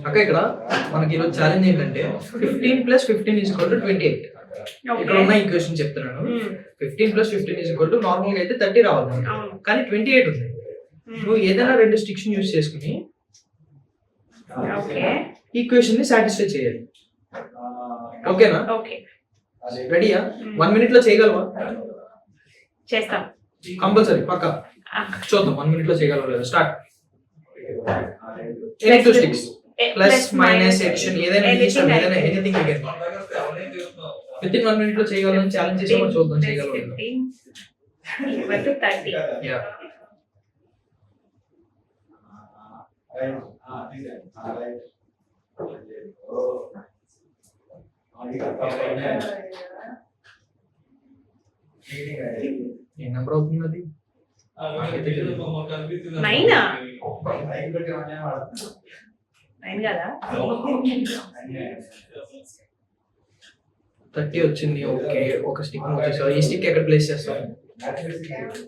అక్క ఇక్కడ మనకి ఈరోజు ఛాలెంజ్ ఏంటంటే 15 + 15 = 28. ఇక్కడ ఉన్న ఈక్వేషన్ చెప్తున్నాను. 15 + 15 నార్మల్ గా అయితే 30 రావాలి మనకి. కానీ 28 ఉంది. నువ్వు ఏదైనా రెండు స్టిక్స్ యూజ్ చేసుకుని ఈక్వేషన్ ని సాటిస్ఫై చేయాలి. ఓకేనా? రెడీయా? 1 minute లో చేయగలవా? చేస్తాం కంపల్సరీ పక్కా. చూద్దాం 1 minute లో చేయగలవా లేదా. Start. Any two sticks plus minus addition ఏదైనా ఇష్టం, ఏదైనా anything again with in 1 minute లో చేయగలను ఛాలెంజ్ చేసామో చూద్దాం చేయగలవా. 30 యా ఏ నెంబర్ అవుతుంది అది? 9 కదా 30 వచ్చింది. ఓకే, ఒక స్టిక్ మూవ్ చేసావు. ఈ స్టిక్ ఎక్కడ ప్లేస్ చేస్తావు?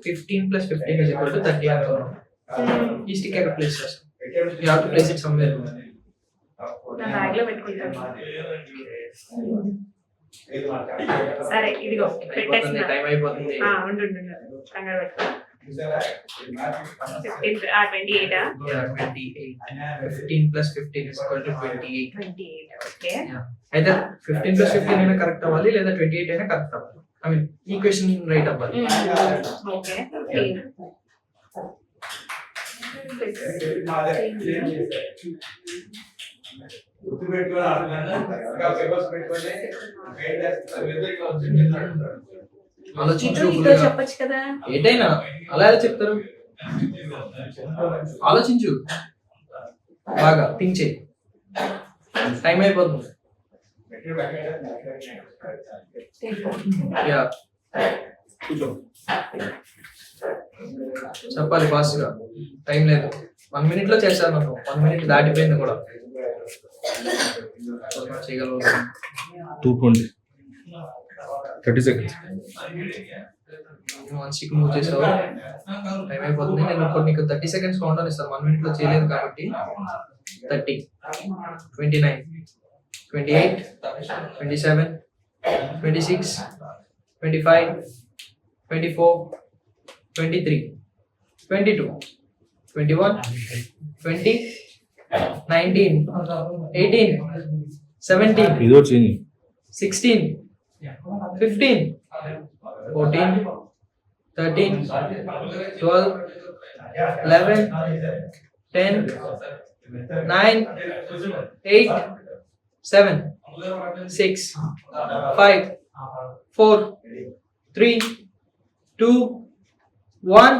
15 + 15 = 30 అనుకున్నాం. ఈ స్టిక్ ఎక్కడ ప్లేస్ చేస్తావు? You have to place it somewhere. నా బ్యాగ్ లో పెట్టుకుంటాను. సరే ఇదిగో పెట్టేస్తున్నా. టైం అయిపోతుంది. ఉండు కంగారు పెట్టుకో. 15 28 యా 28. 15 + 15 = 28. ఓకే. అయితే 15 + 15 అయినా కరెక్ట్ అవ్వాలి లేదా 28 అయినా కరెక్ట్ అవ్వాలి. ఐ మీన్ ఈక్వేషన్ రైట్ అవ్వాలి. ఓకే. ఆలోచించు. చెప్పొచ్చు కదా. ఏటైనా అలా ఎలా చెప్తారు? ఆలోచించు, బాగా థింక్ చేయి. టైం అయిపోతుంది. యా చెప్పాలి ఫాస్ట్ గా, టైం లేదు. 1 minute లో చేస్తాను. 1 minute దాటిపోయింది కూడా. చేయగలవు. 220 30 seconds. 1 stick మూవ్ చేసావు. టైం అయిపోతుంది. నేను ఇప్పుడు నీకు 30 seconds కౌంట్ డౌన్ ఇస్తాను. 1 minute లో చేయలేదు కాబట్టి 30 29 28 27 26 25 24 23 22 21 20 19 18 17 ఇదో చేంజ్ 16 15 14 13 12 11 10 9 8 7 6 5 4 3 2 1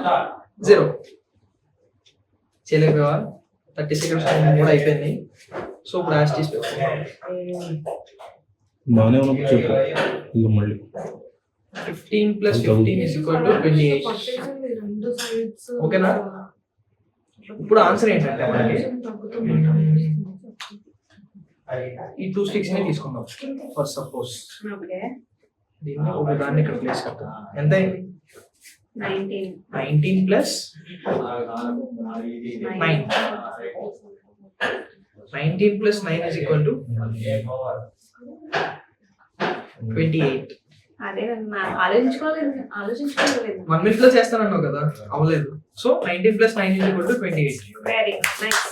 0. చేయలేకపోయావా? 30 seconds కూడా అయిపోయింది. సో ఇప్పుడు యాష్ తీసి బాగానే ఉన్నప్పుడు చెప్పు. ఇక మళ్ళీ 15 + 15 = 28. ఓకేనా? ఇప్పుడు ఆన్సర్ ఏంటంటే మనకి ఈ 2 sticks ని తీసుకుందాం ఫర్ సపోజ్. దీన్ని ఒక దాన్ని ఇక్కడ ప్లేస్ చేద్దాం. ఎంత అయింది? 19 + 9. 19 + 9 = 28. అదే ఆలోచించుకోలేదు 1 minute లో చేస్తానన్నావు కదా, అవ్వలేదు. సో 19 + 9 = 28. Very nice.